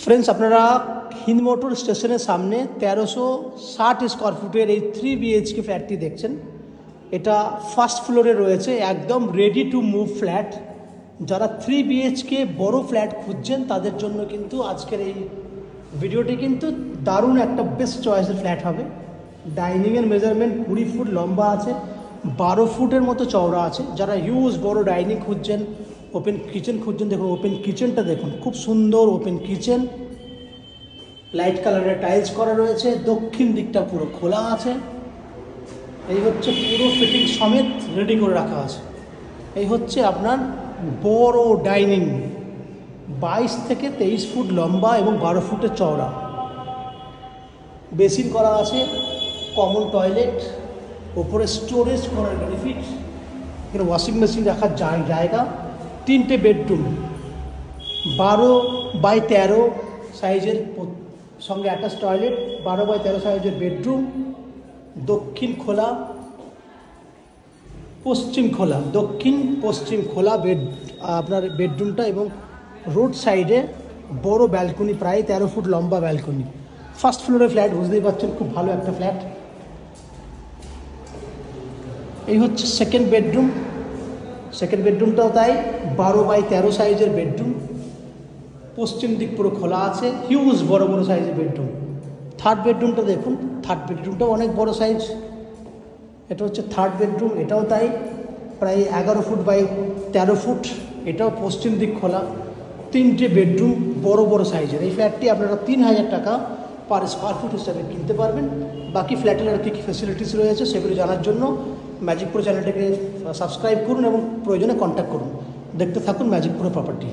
Friends अपनारा Hind motor स्टेशনের সামনে 1360 square ফুটের এই 3 BHK ফ্ল্যাটটি দেখছেন। এটা ফার্স্ট ফ্লোরে রয়েছে, একদম রেডি টু মুভ ফ্ল্যাট। যারা 3 BHK বড় ফ্ল্যাট খুঁজছেন তাদের জন্য কিন্তু আজকের এই ভিডিওটি কিন্তু দারুণ একটা বেস্ট চয়েসের ফ্ল্যাট হবে। ডাইনিংয়ের মেজারমেন্ট 20 ফুট লম্বা আছে, 12 ফুটের মতো চওড়া আছে। যারা হিউজ বড় ডাইনিং খুঁজছেন, ওপেন কিচেন খুঁজছেন, দেখুন ওপেন কিচেনটা দেখুন, খুব সুন্দর ওপেন কিচেন, লাইট কালারের টাইলস করা রয়েছে, দক্ষিণ দিকটা পুরো খোলা আছে। এই হচ্ছে পুরো ফিটিং সমেত রেডি করে রাখা আছে। এই হচ্ছে আপনার বড় ডাইনিং, 22 থেকে 23 ফুট লম্বা এবং 12 ফুটের চওড়া। বেসিন করা আছে, কমন টয়লেট, ওপরে স্টোরেজ করার বেনিফিট, এখানে ওয়াশিং মেশিন রাখার জায়গা, 3টে বেডরুম, 12x13 সাইজের সঙ্গে অ্যাটাচ টয়লেট, 12x13 সাইজের বেডরুম, দক্ষিণ খোলা পশ্চিম খোলা, দক্ষিণ পশ্চিম খোলা বেড আপনার বেডরুমটা, এবং রোড সাইডে বড় ব্যালকনি, প্রায় 13 ফুট লম্বা ব্যালকনি। ফার্স্ট ফ্লোরে ফ্ল্যাট, বুঝতেই পারছেন খুব ভালো একটা ফ্ল্যাট। এই হচ্ছে সেকেন্ড বেডরুম, সেকেন্ড বেডরুমটাও তাই 12x13 সাইজের বেডরুম, পশ্চিম দিক পুরো খোলা আছে, হিউজ বড় বড় সাইজের বেডরুম। থার্ড বেডরুমটা দেখুন, থার্ড বেডরুমটাও অনেক বড় সাইজ। এটা হচ্ছে থার্ড বেডরুম, এটাও তাই প্রায় 11 ফুট বাই 13 ফুট, এটাও পশ্চিম দিক খোলা, 3টে বেডরুম, বড় বড় সাইজের। এই ফ্ল্যাটটি আপনারা 3000 টাকা পার স্কোয়ার ফুট হিসাবে কিনতে পারবেন। বাকি ফ্ল্যাটের আর কী কী ফেসিলিটিস রয়েছে সেগুলো জানার জন্য ম্যাজিক প্রো চ্যানেলটিকে সাবস্ক্রাইব করুন এবং প্রয়োজনে কন্ট্যাক্ট করুন। দেখতে থাকুন ম্যাজিক প্রো প্রপার্টি।